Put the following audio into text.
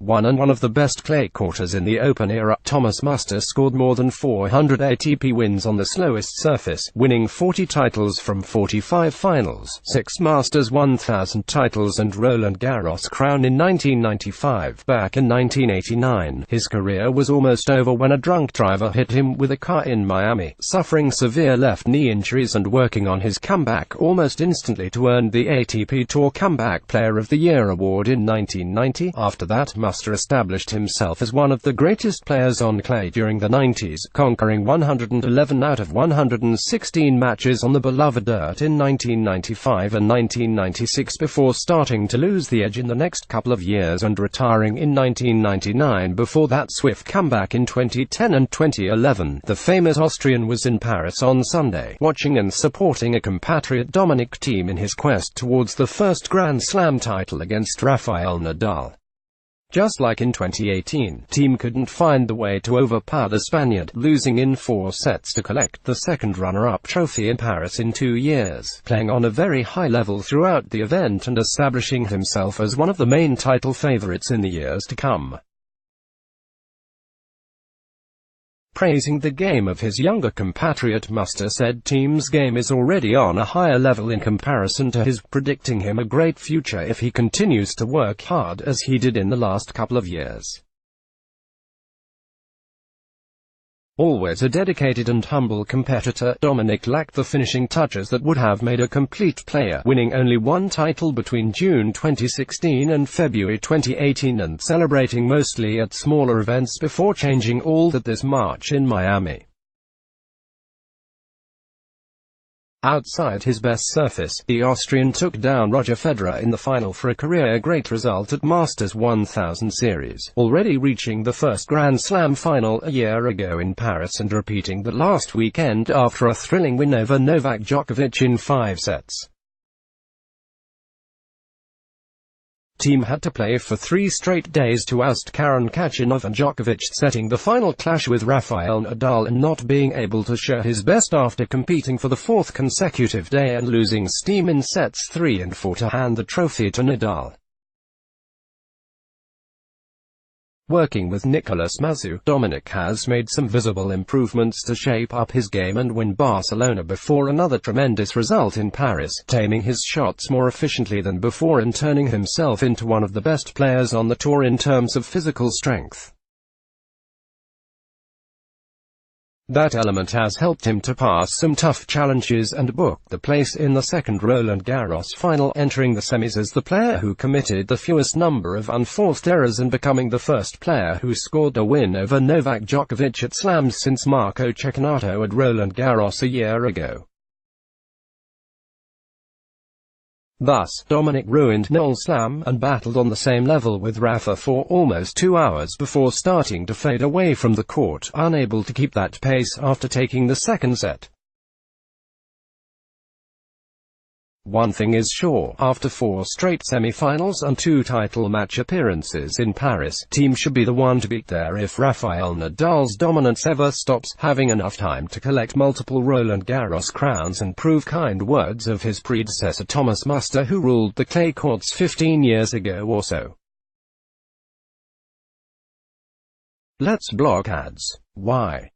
won and one of the best clay courters in the Open era. Thomas Muster scored more than 400 ATP wins on the slowest surface, winning 40 titles from 45 finals, 6 Masters 1000 titles and Roland Garros crown in 1995. Back in 1989, his career was almost over when a drunk driver hit him with a car in Miami, suffering severe left knee injuries and working on his comeback almost instantly to earn the ATP Tour Comeback Player of the Year award in 1990. After that, Muster established himself as one of the greatest players on clay during the 90s, conquering 111 out of 116 matches on the beloved dirt in 1995 and 1996 before starting to lose the edge in the next couple of years and retiring in 1999 before that swift comeback in 2010 and 2011. The famous Austrian was in Paris on Sunday, watching and supporting a compatriot Dominic Thiem in his quest towards the first Grand Slam title against Rafael Nadal. Just like in 2018, Thiem couldn't find the way to overpower the Spaniard, losing in 4 sets to collect the second runner-up trophy in Paris in 2 years, playing on a very high level throughout the event and establishing himself as one of the main title favorites in the years to come. Praising the game of his younger compatriot, Muster said Thiem's game is already on a higher level in comparison to his, predicting him a great future if he continues to work hard as he did in the last couple of years. Always a dedicated and humble competitor, Dominic lacked the finishing touches that would have made a complete player, winning only 1 title between June 2016 and February 2018 and celebrating mostly at smaller events before changing all that this March in Miami. Outside his best surface, the Austrian took down Roger Federer in the final for a career-great result at Masters 1000 Series, already reaching the first Grand Slam final a year ago in Paris and repeating that last weekend after a thrilling win over Novak Djokovic in 5 sets. Thiem had to play for 3 straight days to oust Karen Khachanov and Djokovic, setting the final clash with Rafael Nadal and not being able to show his best after competing for the 4th consecutive day and losing steam in sets 3 and 4 to hand the trophy to Nadal. Working with Nicolas Mazou, Dominic has made some visible improvements to shape up his game and win Barcelona before another tremendous result in Paris, taming his shots more efficiently than before and turning himself into one of the best players on the tour in terms of physical strength. That element has helped him to pass some tough challenges and book the place in the second Roland Garros final, entering the semis as the player who committed the fewest number of unforced errors and becoming the first player who scored a win over Novak Djokovic at slams since Marco Cecchinato at Roland Garros a year ago. Thus, Dominic ruined no slam and battled on the same level with Rafa for almost 2 hours before starting to fade away from the court, unable to keep that pace after taking the second set. One thing is sure, after 4 straight semi-finals and 2 title match appearances in Paris, Thiem should be the one to beat there if Rafael Nadal's dominance ever stops, having enough time to collect multiple Roland Garros crowns and prove kind words of his predecessor Thomas Muster, who ruled the clay courts 15 years ago or so. Let's block ads. Why?